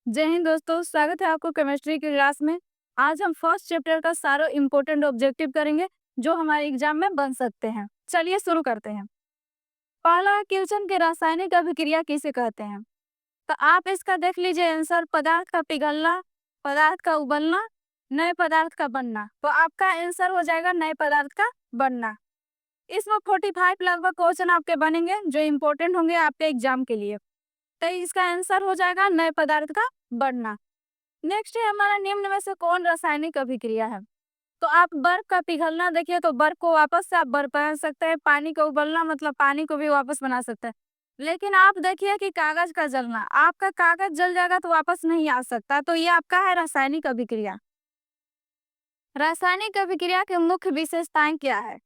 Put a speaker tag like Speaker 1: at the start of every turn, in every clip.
Speaker 1: जय हिंद दोस्तों, स्वागत है आपको केमिस्ट्री की क्लास में। आज हम फर्स्ट चैप्टर का सारा इम्पोर्टेंट ऑब्जेक्टिव करेंगे जो हमारे एग्जाम में बन सकते हैं। चलिए शुरू करते हैं। पहला क्वेश्चन के रासायनिक अभिक्रिया किसे कहते हैं? तो आप इसका देख लीजिए आंसर, पदार्थ का पिघलना, पदार्थ का उबलना, नए पदार्थ का बनना। तो आपका आंसर हो जाएगा नए पदार्थ का बनना। इसमें 45 लगभग क्वेश्चन आपके बनेंगे जो इम्पोर्टेंट होंगे आपके एग्जाम के लिए। तो इसका आंसर हो जाएगा नए पदार्थ का बनना। नेक्स्ट है हमारा, निम्न में से कौन रासायनिक अभिक्रिया है? तो आप बर्फ का पिघलना देखिए, तो बर्फ को वापस से आप बर्फ बना सकते हैं। पानी को उबलना मतलब पानी को भी वापस बना सकते हैं। लेकिन आप देखिए कि कागज का जलना, आपका कागज जल जाएगा तो वापस नहीं आ सकता। तो ये आपका है रासायनिक अभिक्रिया। रासायनिक अभिक्रिया की मुख्य विशेषताएं क्या है?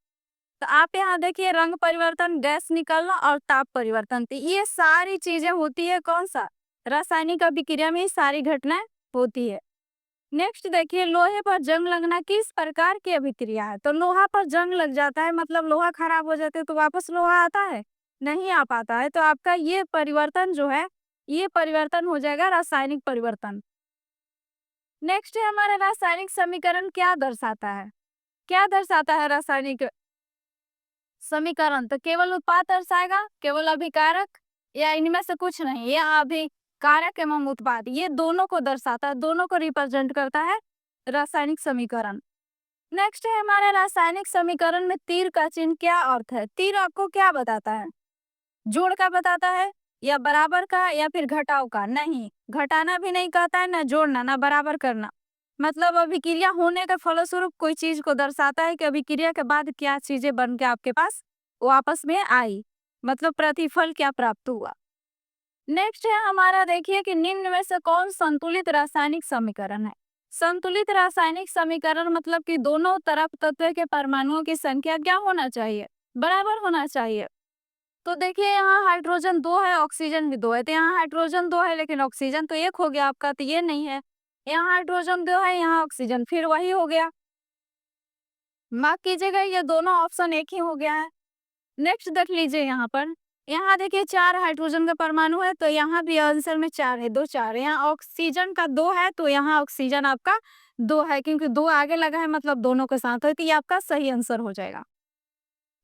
Speaker 1: तो आप यहाँ देखिए, रंग परिवर्तन, गैस निकलना और ताप परिवर्तन। तो ये सारी चीजें होती है कौन सा? रासायनिक अभिक्रिया में ही सारी घटनाएं होती है। नेक्स्ट देखिए, लोहे पर जंग लगना किस प्रकार की अभिक्रिया है? तो लोहा पर जंग लग जाता है मतलब लोहा खराब हो जाता है तो वापस लोहा आता है? नहीं आ पाता है। तो आपका ये परिवर्तन जो है, ये परिवर्तन हो जाएगा रासायनिक परिवर्तन। नेक्स्ट है हमारा, रासायनिक समीकरण क्या दर्शाता है? क्या दर्शाता है रासायनिक समीकरण? तो केवल उत्पाद दर्शाएगा, केवल अभिकारक, या इनमें से कुछ नहीं? या अभिकारक एवं उत्पाद, ये दोनों को दर्शाता है, दोनों को रिप्रेजेंट करता है रासायनिक समीकरण। नेक्स्ट है हमारे, रासायनिक समीकरण में तीर का चिन्ह क्या अर्थ है? तीर आपको क्या बताता है? जोड़ का बताता है, या बराबर का, या फिर घटाव का? नहीं, घटाना भी नहीं कहता है, ना जोड़ना, ना बराबर करना। मतलब अभिक्रिया होने के फलस्वरूप कोई चीज को दर्शाता है कि अभिक्रिया के बाद क्या चीजें बन के आपके पास वापस में आई, मतलब प्रतिफल क्या प्राप्त हुआ। नेक्स्ट है हमारा, देखिए कि निम्न में से कौन संतुलित रासायनिक समीकरण है? संतुलित रासायनिक समीकरण मतलब कि दोनों तरफ तत्व के परमाणुओं की संख्या क्या होना चाहिए? बराबर होना चाहिए। तो देखिए, यहाँ हाइड्रोजन 2 है, ऑक्सीजन भी 2 है। तो यहाँ हाइड्रोजन 2 है लेकिन ऑक्सीजन तो 1 हो गया आपका, तो ये नहीं है। यहाँ हाइड्रोजन 2 है, यहाँ ऑक्सीजन, फिर वही हो गया। मार्क कीजिएगा, ये दोनों ऑप्शन एक ही हो गया है। नेक्स्ट देख लीजिए यहाँ पर, यहाँ देखिए 4 हाइड्रोजन का परमाणु है, तो यहाँ भी आंसर में 4 है, 2 4 है। यहाँ ऑक्सीजन का 2 है, तो यहाँ ऑक्सीजन आपका 2 है, क्योंकि 2 आगे लगा है मतलब दोनों के साथ है, तो ये आपका सही आंसर हो जाएगा।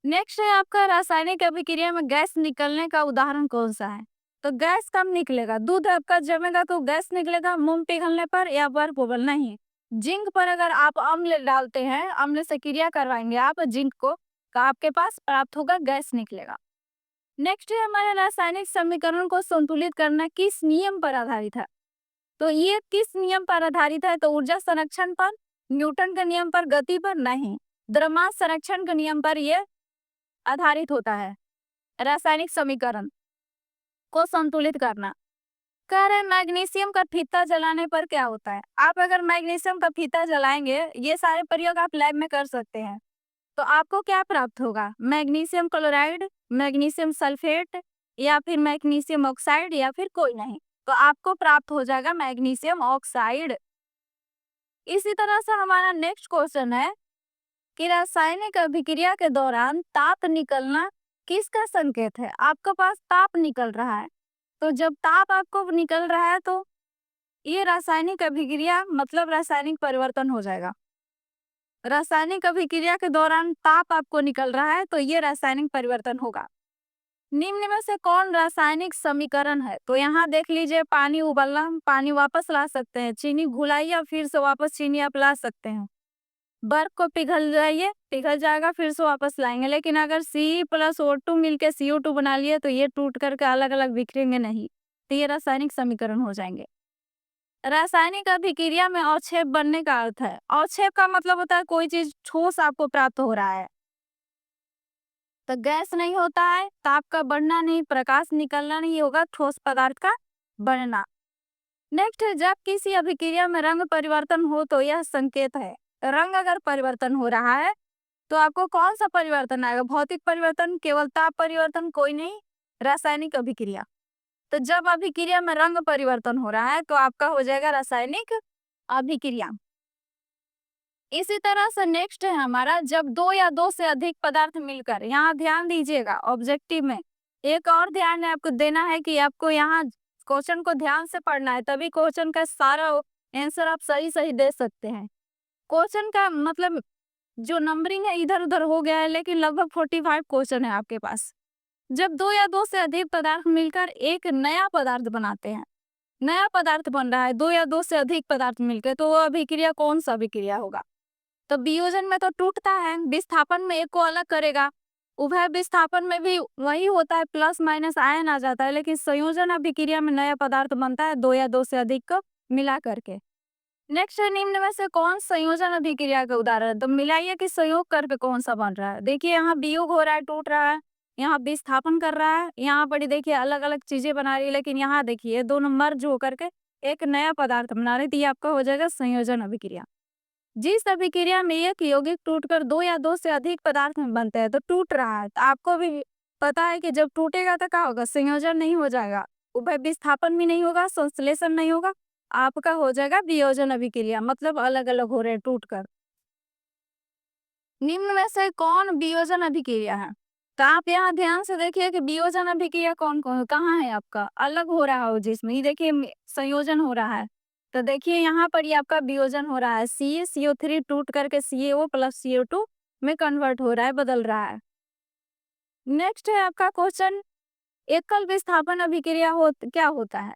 Speaker 1: नेक्स्ट है आपका, रासायनिक अभिक्रिया में गैस निकलने का उदाहरण कौन सा है? तो गैस कब निकलेगा? दूध आपका जमेगा तो गैस निकलेगा, मोम पिघलने पर या बर्फ उबलना ही। जिंक पर अगर आप अम्ल डालते हैं, अम्ल से क्रिया करवाएंगे आप जिंक को, तो आपके पास प्राप्त होगा, गैस निकलेगा। नेक्स्ट है हमारे, रासायनिक समीकरण को संतुलित करना किस नियम पर आधारित है? तो ये किस नियम पर आधारित है? तो ऊर्जा संरक्षण पर, न्यूटन के नियम पर, गति पर? नहीं, द्रव्यमान संरक्षण के नियम पर ये आधारित होता है रासायनिक समीकरण को संतुलित करना। कह रहे मैग्नीशियम का फीता जलाने पर क्या होता है? आप अगर मैग्नीशियम का फीता जलाएंगे, ये सारे प्रयोग आप लैब में कर सकते हैं, तो आपको क्या प्राप्त होगा? मैग्नीशियम क्लोराइड, मैग्नीशियम सल्फेट, या फिर मैग्नीशियम ऑक्साइड, या फिर कोई नहीं। तो आपको प्राप्त हो जाएगा मैग्नीशियम ऑक्साइड। इसी तरह से हमारा नेक्स्ट क्वेश्चन है कि रासायनिक अभिक्रिया के दौरान ताप निकलना किसका संकेत है? आपके पास ताप निकल रहा है, तो जब ताप आपको निकल रहा है तो ये रासायनिक अभिक्रिया मतलब रासायनिक परिवर्तन हो जाएगा। रासायनिक अभिक्रिया के दौरान ताप आपको निकल रहा है तो ये रासायनिक परिवर्तन होगा। निम्न में से कौन रासायनिक समीकरण है? तो यहाँ देख लीजिए, पानी उबलना, पानी वापस ला सकते हैं, चीनी घुलाइए फिर से वापस चीनी आप ला सकते हैं। बर्फ को पिघल जाइए, पिघल जाएगा फिर से वापस लाएंगे। लेकिन अगर C+O2 मिलके CO2 बना लिए तो ये टूट करके अलग अलग बिखरेंगे नहीं, तो ये रासायनिक समीकरण हो जाएंगे। रासायनिक अभिक्रिया में अवक्षेप बनने का अर्थ है, अवक्षेप का मतलब होता है कोई चीज ठोस आपको प्राप्त हो रहा है। तो गैस नहीं होता है, ताप का बढ़ना नहीं, प्रकाश निकलना नहीं होगा, ठोस पदार्थ का बनना। नेक्स्ट है, जब किसी अभिक्रिया में रंग परिवर्तन हो तो यह संकेत है। रंग अगर परिवर्तन हो रहा है तो आपको कौन सा परिवर्तन आएगा? भौतिक परिवर्तन, केवल ताप परिवर्तन? कोई नहीं, रासायनिक अभिक्रिया। तो जब अभिक्रिया में रंग परिवर्तन हो रहा है तो आपका हो जाएगा रासायनिक अभिक्रिया। इसी तरह से नेक्स्ट है हमारा, जब 2 या 2 से अधिक पदार्थ मिलकर, यहाँ ध्यान दीजिएगा ऑब्जेक्टिव में एक और ध्यान आपको देना है कि आपको यहाँ क्वेश्चन को ध्यान से पढ़ना है, तभी क्वेश्चन का सारा आंसर आप सही सही दे सकते हैं। क्वेश्चन का मतलब जो नंबरिंग है इधर उधर हो गया है, लेकिन लगभग 45 क्वेश्चन है आपके पास। जब दो या दो से अधिक पदार्थ मिलकर एक नया पदार्थ बनाते हैं, नया पदार्थ बन रहा है दो या दो से अधिक पदार्थ मिलकर, तो वह अभिक्रिया कौन सा अभिक्रिया होगा? तो वियोजन में तो टूटता है, विस्थापन में एक को अलग करेगा, उभय विस्थापन में भी वही होता है, प्लस माइनस आयन आ जाता है, लेकिन संयोजन अभिक्रिया में नया पदार्थ बनता है दो या दो से अधिक को मिला करके। नेक्स्ट है, निम्न में से कौन संयोजन अभिक्रिया का उदाहरण है? तो मिलाइए कि संयोग करके कौन सा बन रहा है। देखिए यहाँ वियोग हो रहा है, टूट रहा है, यहाँ विस्थापन कर रहा है, यहाँ पर देखिए अलग अलग चीजें बना रही है, लेकिन यहाँ देखिए दोनों मर्ज होकर के एक नया पदार्थ बना रही, तो ये आपका हो जाएगा संयोजन अभिक्रिया। जिस अभिक्रिया में एक यौगिक टूटकर दो या दो से अधिक पदार्थ में बनते हैं, तो टूट रहा है, तो आपको भी पता है कि जब टूटेगा तो क्या होगा? संयोजन नहीं हो जाएगा, उभय विस्थापन भी नहीं होगा, संश्लेषण नहीं होगा, आपका हो जाएगा वियोजन अभिक्रिया, मतलब अलग अलग हो रहे हैं टूटकर। निम्न में से कौन वियोजन अभिक्रिया है? तो आप यहाँ ध्यान से देखिए कि वियोजन अभिक्रिया कौन कौन कहाँ है आपका अलग हो रहा हो, जिसमें ये देखिए संयोजन हो रहा है, तो देखिए यहाँ पर ये आपका वियोजन हो रहा है, CaCO3 टूट करके CaO प्लस CO2 में कन्वर्ट हो रहा है, बदल रहा है। नेक्स्ट है आपका क्वेश्चन, एकल विस्थापन अभिक्रिया क्या होता है?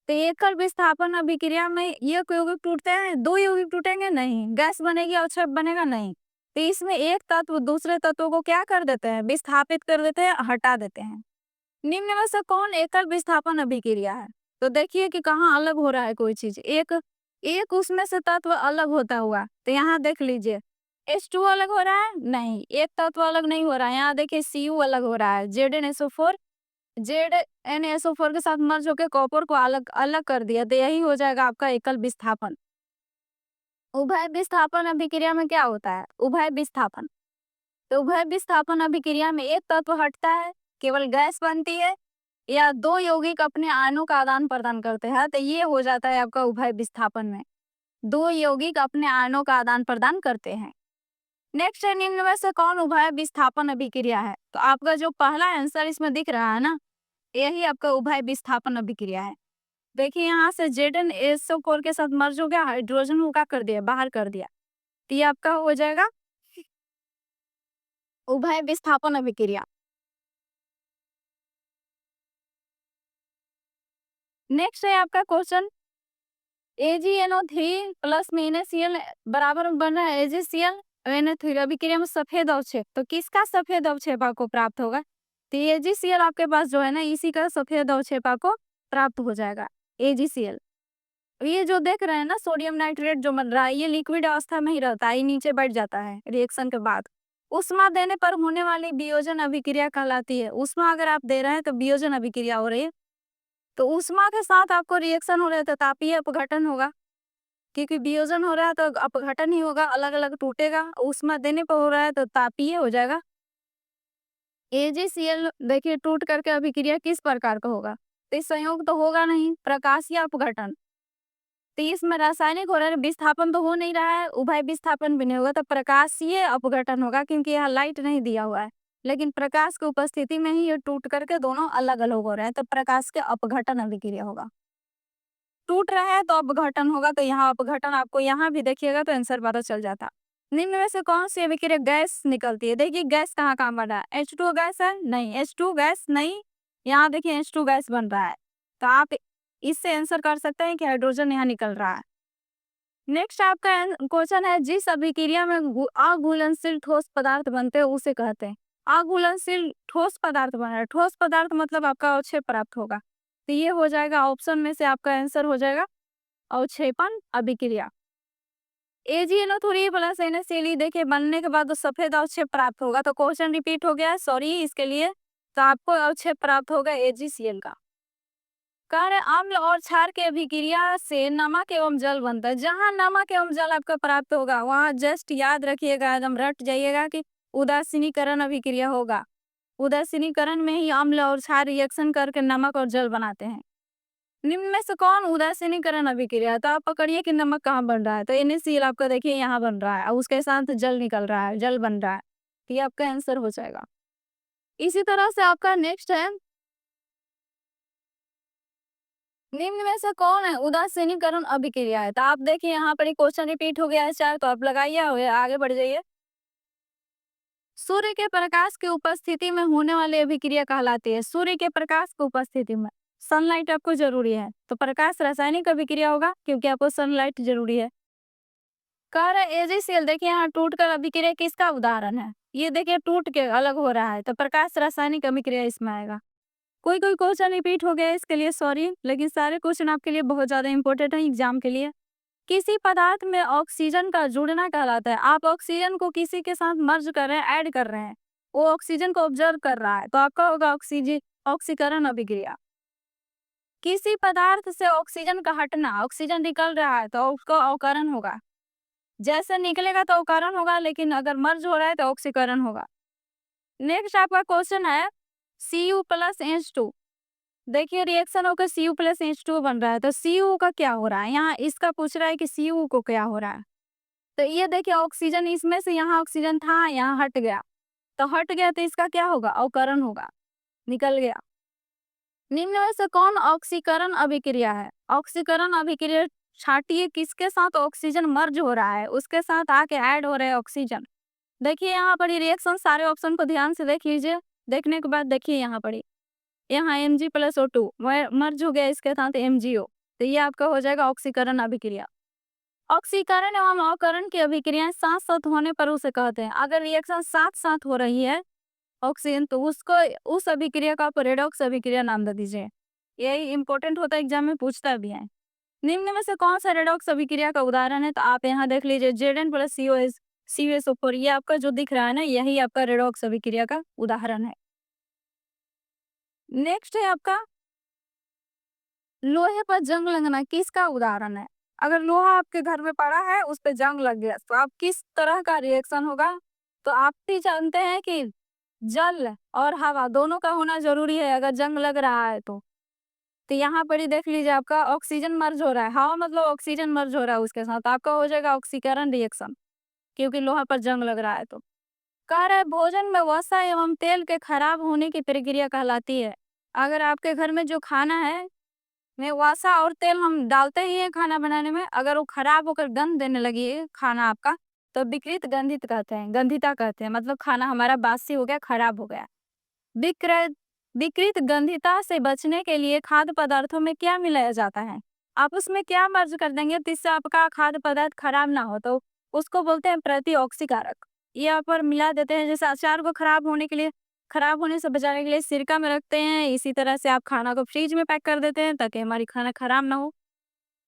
Speaker 1: तो एकल विस्थापन अभिक्रिया में एक यौगिक टूटते हैं, दो यौगिक टूटेंगे नहीं, गैस बनेगी, अवक्षेप बनेगा नहीं, तो इसमें एक तत्व दूसरे तत्व को क्या कर देते हैं? विस्थापित कर देते हैं, हटा देते हैं। निम्न में से कौन एकल विस्थापन अभिक्रिया है? तो देखिए कि कहाँ अलग हो रहा है कोई चीज, एक एक उसमें से तत्व अलग होता हुआ, तो यहाँ देख लीजिए H2 अलग हो रहा है, नहीं, एक तत्व अलग नहीं हो रहा है, यहाँ देखिए Cu अलग हो रहा है, ZnSO4 ZnSO4 के साथ मर्ज होकर कॉपर को अलग अलग कर दिया, तो यही हो जाएगा आपका एकल विस्थापन। उभय विस्थापन अभिक्रिया में क्या होता है? उभय विस्थापन, तो उभय विस्थापन अभिक्रिया में एक तत्व हटता है, केवल गैस बनती है, या दो यौगिक अपने आयनों का आदान प्रदान करते हैं, तो ये हो जाता है आपका उभय विस्थापन में दो यौगिक अपने आयनों का आदान प्रदान करते हैं। नेक्स्ट है, निम्न में से कौन उभय विस्थापन अभिक्रिया है? तो आपका जो पहला आंसर इसमें दिख रहा है ना, यही आपका उभय विस्थापन अभिक्रिया है। देखिए यहाँ से ZnSO4 के साथ मर्ज हो गया, हाइड्रोजन को क्या कर दिया? बाहर कर दिया, तो ये आपका हो जाएगा उभय विस्थापन अभिक्रिया। नेक्स्ट है आपका क्वेश्चन, AgNO3 प्लस में NaCl बराबर बन रहा है AgCl NO3 अभिक्रिया में सफेद अवक्षेप, तो किसका सफेद अवक्षेप आपको प्राप्त होगा? तो AgCl आपके पास जो है ना, इसी का सफेद अवक्षेप आपको प्राप्त हो जाएगा AgCl। ये जो देख रहे हैं ना सोडियम नाइट्रेट जो बन रहा है, ये लिक्विड अवस्था में ही रहता है, ये नीचे बैठ जाता है रिएक्शन के बाद, उष्मा देने पर होने वाली वियोजन अभिक्रिया कहलाती है। उष्मा अगर आप दे रहे हैं तो वियोजन अभिक्रिया हो रही है, तो उष्मा के साथ आपको रिएक्शन हो रहा है तो तापीय अपघटन होगा, क्योंकि वियोजन हो रहा है तो अपघटन ही होगा, अलग अलग टूटेगा। उष्मा देने पर हो रहा है तो तापीय हो जाएगा। AgCl देखिए टूट करके अभिक्रिया किस प्रकार का होगा? तो इस संयोग तो होगा नहीं, प्रकाशीय अपघटन, तो इसमें रासायनिक हो रहा है, विस्थापन तो हो नहीं रहा है, उभय विस्थापन भी नहीं होगा, तो प्रकाशीय अपघटन होगा, क्योंकि यहाँ लाइट नहीं दिया हुआ है, लेकिन प्रकाश की उपस्थिति में ही ये टूट करके दोनों अलग अलग हो रहे हैं, तो प्रकाश के अपघटन अभिक्रिया होगा। टूट रहा है तो अपघटन होगा, तो यहाँ अपघटन आपको यहाँ भी देखिएगा तो आंसर पता चल जाता। निम्न में से कौन सी अभिक्रिया गैस निकलती है? देखिए गैस कहाँ कहाँ बन रहा है, H2 गैस है नहीं, H2 गैस नहीं, यहाँ देखिए H2 गैस बन रहा है, तो आप इससे आंसर कर सकते हैं कि हाइड्रोजन यहाँ निकल रहा है। नेक्स्ट आपका क्वेश्चन है, जिस अभिक्रिया में अघुलनशील ठोस पदार्थ बनते हैं उसे कहते हैं। अघुलनशील ठोस पदार्थ बन रहा है, ठोस पदार्थ मतलब आपका अवक्षेप प्राप्त होगा, तो ये हो जाएगा ऑप्शन में से आपका आंसर हो जाएगा अवक्षेपन अभिक्रिया। AgNO3 प्लस NaCl देखिए बनने के बाद तो सफेद अवक्षेप प्राप्त होगा, तो क्वेश्चन रिपीट हो गया, सॉरी इसके लिए, तो आपको अवक्षेप प्राप्त होगा AgCl का। कार्य अम्ल और क्षार के अभिक्रिया से नमक एवं जल बनता है। जहाँ नमक एवं जल आपका प्राप्त होगा वहाँ जस्ट याद रखिएगा, एकदम रट जाइएगा कि उदासीनीकरण अभिक्रिया होगा। उदासीनीकरण में ही अम्ल और क्षार रिएक्शन करके नमक और जल बनाते हैं। निम्न में से कौन उदासीनीकरण अभिक्रिया है? तो आप पकड़िए कि नमक कहाँ बन रहा है, तो NaCl आपका देखिए यहाँ बन रहा है और उसके साथ जल निकल रहा है, जल बन रहा है, तो ये आपका आंसर हो जाएगा। इसी तरह से आपका नेक्स्ट है निम्न में से कौन है उदासीनीकरण अभिक्रिया है? तो आप देखिए यहाँ पर क्वेश्चन रिपीट हो गया है 4, तो आप लगाइए और आगे बढ़ जाइए। सूर्य के प्रकाश की उपस्थिति में होने वाली अभिक्रिया कहलाती है। सूर्य के प्रकाश की उपस्थिति में सनलाइट आपको जरूरी है, तो प्रकाश रासायनिक अभिक्रिया होगा क्योंकि आपको सनलाइट जरूरी है। कह रहे एजीसीएल, देखिए यहाँ टूट कर अभिक्रिया किसका उदाहरण है? ये देखिए टूट के अलग हो रहा है, तो प्रकाश रासायनिक अभिक्रिया इसमें आएगा। कोई कोई क्वेश्चन रिपीट हो गया है, इसके लिए सॉरी, लेकिन सारे क्वेश्चन आपके लिए बहुत ज्यादा इंपॉर्टेंट है एग्जाम के लिए। किसी पदार्थ में ऑक्सीजन का जुड़ना कहलाता है। आप ऑक्सीजन को किसी के साथ मर्ज कर रहे हैं, ऐड कर रहे हैं, वो ऑक्सीजन को ऑब्जर्व कर रहा है, तो आपका होगा ऑक्सीजन ऑक्सीकरण अभिक्रिया। किसी पदार्थ से ऑक्सीजन का हटना, ऑक्सीजन निकल रहा है तो उसका अवकरण होगा। जैसे निकलेगा तो अवकरण होगा, लेकिन अगर मर्ज हो रहा है तो ऑक्सीकरण होगा। नेक्स्ट आपका क्वेश्चन है Cu प्लस H2। देखिए रिएक्शन होकर Cu प्लस H2 बन रहा है, तो Cu का क्या हो रहा है? यहाँ इसका पूछ रहा है कि Cu को क्या हो रहा है। तो ये देखिए ऑक्सीजन इसमें से यहाँ ऑक्सीजन था, यहाँ हट गया, तो हट गया तो इसका क्या होगा? अवकरण होगा, निकल गया। निम्न में से कौन ऑक्सीकरण अभिक्रिया है? ऑक्सीकरण अभिक्रिया छाटिए किसके साथ ऑक्सीजन मर्ज हो रहा है, उसके साथ आके ऐड हो रहा है ऑक्सीजन। देखिए यहाँ पर रिएक्शन, सारे ऑप्शन को ध्यान से देख लीजिए। देखने के बाद देखिए यहाँ पर यहाँ Mg+O2 मर्ज हो गया इसके साथ MgO, तो ये आपका हो जाएगा ऑक्सीकरण अभिक्रिया। ऑक्सीकरण एवं अवकरण की अभिक्रियाएं साथ साथ होने पर उसे कहते हैं। अगर रिएक्शन साथ साथ हो रही है ऑक्सीजन, तो उसको उस अभिक्रिया का आप रेडॉक्स अभिक्रिया नाम दे दीजिए। यही इंपॉर्टेंट होता है, एग्जाम में पूछता भी है। निम्न में से कौन सा रेडॉक्स अभिक्रिया का उदाहरण है? तो आप यहाँ देख लीजिए Zn+COS ये आपका जो दिख रहा है ना, यही आपका रेडॉक्स अभिक्रिया का उदाहरण है। नेक्स्ट है आपका लोहे पर जंग लगना किसका उदाहरण है? अगर लोहा आपके घर में पड़ा है, उस पर जंग लग गया, तो आप किस तरह का रिएक्शन होगा? तो आप भी जानते हैं कि जल और हवा दोनों का होना जरूरी है अगर जंग लग रहा है तो यहाँ पर ही देख लीजिए आपका ऑक्सीजन मर्ज हो रहा है, हवा मतलब ऑक्सीजन मर्ज हो रहा है उसके साथ, आपका हो जाएगा ऑक्सीकरण रिएक्शन, क्योंकि लोहा पर जंग लग रहा है। तो कह रहा है भोजन में वसा एवं तेल के खराब होने की प्रक्रिया कहलाती है। अगर आपके घर में जो खाना है में वसा और तेल हम डालते ही है खाना बनाने में, अगर वो खराब होकर गंध देने लगी है खाना आपका, तो विकृत गंधित कहते हैं, गंधिता कहते हैं, मतलब खाना हमारा बासी हो गया, खराब हो गया। विकृत विकृत गंधिता से बचने के लिए खाद्य पदार्थों में क्या मिलाया जाता है? आप उसमें क्या मर्ज कर देंगे जिससे आपका खाद्य पदार्थ खराब ना हो, तो उसको बोलते हैं प्रतिऑक्सीकारक। ये यहाँ पर मिला देते हैं। जैसे अचार को खराब होने के लिए, खराब होने से बचाने के लिए सिरका में रखते हैं, इसी तरह से आप खाना को फ्रिज में पैक कर देते हैं ताकि हमारी खाना खराब ना हो,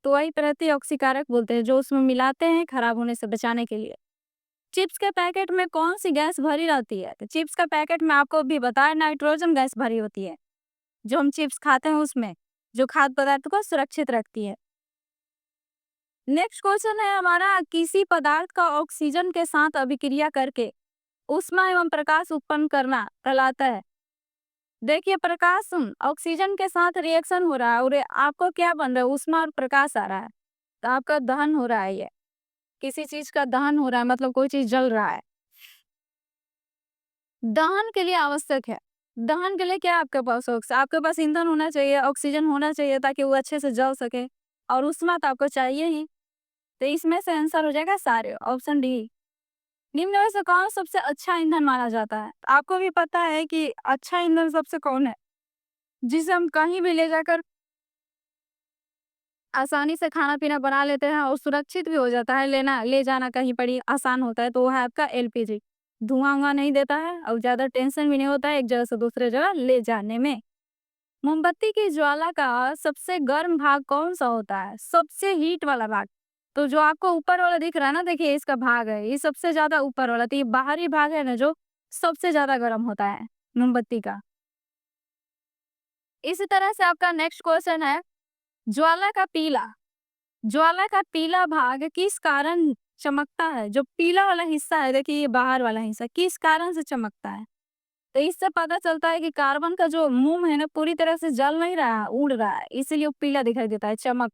Speaker 1: तो वही प्रतिऑक्सीकारक बोलते हैं जो उसमें मिलाते हैं खराब होने से बचाने के लिए। चिप्स के पैकेट में कौन सी गैस भरी रहती है? तो चिप्स का पैकेट में आपको भी बताया नाइट्रोजन गैस भरी होती है, जो हम चिप्स खाते हैं उसमें, जो खाद्य पदार्थ को सुरक्षित रखती है। नेक्स्ट क्वेश्चन है हमारा किसी पदार्थ का ऑक्सीजन के साथ अभिक्रिया करके ऊष्मा एवं प्रकाश उत्पन्न करना कहलाता है। देखिए प्रकाश ऑक्सीजन के साथ रिएक्शन हो रहा है और आपको क्या बन रहा है? ऊष्मा और प्रकाश आ रहा है, तो आपका दहन हो रहा है। ये किसी चीज का दहन हो रहा है, मतलब कोई चीज जल रहा है। दहन के लिए आवश्यक है, दहन के लिए क्या आपके पास आपके पास ईंधन होना चाहिए, ऑक्सीजन होना चाहिए ताकि वो अच्छे से जल सके, और उष्मा तो आपको चाहिए ही। तो इसमें से आंसर हो जाएगा सारे, ऑप्शन डी। निम्न में से कौन सबसे अच्छा ईंधन माना जाता है? आपको भी पता है कि अच्छा ईंधन सबसे कौन है, जिसे हम कहीं भी ले जाकर आसानी से खाना पीना बना लेते हैं और सुरक्षित भी हो जाता है, ले जाना कहीं पर ही आसान होता है, तो वो है आपका एलपीजी। धुआं नहीं देता है और ज्यादा टेंशन भी नहीं होता है एक जगह से दूसरे जगह ले जाने में। मोमबत्ती की ज्वाला का सबसे गर्म भाग कौन सा होता है? सबसे हीट वाला भाग, तो जो आपको ऊपर वाला दिख रहा है ना, देखिए इसका भाग है, ये सबसे ज्यादा ऊपर वाला, तो ये बाहरी भाग है ना जो सबसे ज्यादा गर्म होता है मोमबत्ती का। इसी तरह से आपका नेक्स्ट क्वेश्चन है ज्वाला का पीला, ज्वाला का पीला भाग किस कारण चमकता है? जो पीला वाला हिस्सा है, देखिए ये बाहर वाला हिस्सा किस कारण से चमकता है? तो इससे पता चलता है कि कार्बन का जो मोम है ना, पूरी तरह से जल नहीं रहा है, उड़ रहा है, इसीलिए वो पीला दिखाई देता है, चमक।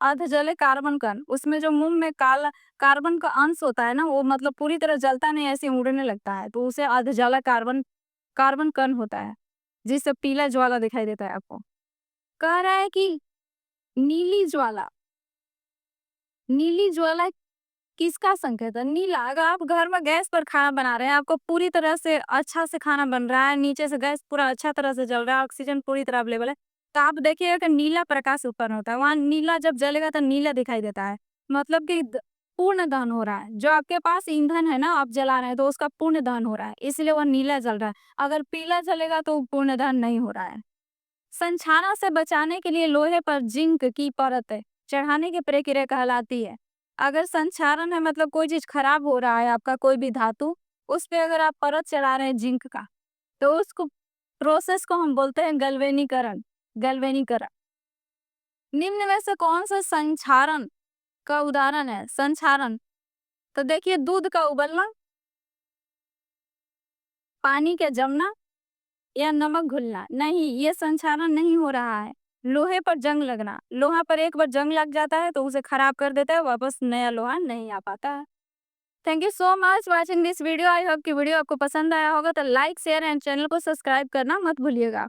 Speaker 1: अर्ध जले कार्बन कण, उसमें जो मोम में काला कार्बन का अंश होता है ना, वो मतलब पूरी तरह जलता नहीं, ऐसे उड़ने लगता है, तो उसे अर्ध जला कार्बन कार्बन कण होता है, जिससे पीला ज्वाला दिखाई देता है आपको। कह रहा है कि नीली ज्वाला। नीली ज्वाला किसका संकेत है? नीला। अगर आप घर में गैस पर खाना बना रहे हैं, आपको पूरी तरह से अच्छा से खाना बन रहा है, नीचे से गैस पूरा अच्छा तरह से जल रहा है, ऑक्सीजन पूरी तरह अवेलेबल है, तो आप देखिएगा कि नीला प्रकाश उत्पन्न होता है। वहाँ नीला जब जलेगा तो नीला दिखाई देता है। मतलब कि पूर्ण दहन हो रहा है। जो आपके पास ईंधन है ना, आप जला रहे हैं, तो उसका पूर्ण दहन हो रहा है, इसलिए वह नीला जल रहा है। अगर पीला जलेगा तो पूर्ण दहन नहीं हो रहा है। संक्षारण से बचाने के लिए लोहे पर जिंक की परत चढ़ाने की प्रक्रिया कहलाती है। अगर संक्षारण है मतलब कोई चीज खराब हो रहा है, आपका कोई भी धातु, उस पे अगर आप परत चढ़ा रहे हैं जिंक का, तो उसको प्रोसेस को हम बोलते हैं गैल्वेनीकरण। गैल्वेनीकरण। निम्न में से कौन सा संक्षारण का उदाहरण है? संक्षारण तो देखिए, दूध का उबलना, पानी के जमना, या नमक घुलना। नहीं, ये संक्षारण नहीं हो रहा है। लोहे पर जंग लगना। लोहा पर एक बार जंग लग जाता है तो उसे खराब कर देता है, वापस नया लोहा नहीं आ पाता है। Thank you so much watching this video. I hope कि वीडियो आपको पसंद आया होगा, तो लाइक शेयर एंड चैनल को सब्सक्राइब करना मत भूलिएगा।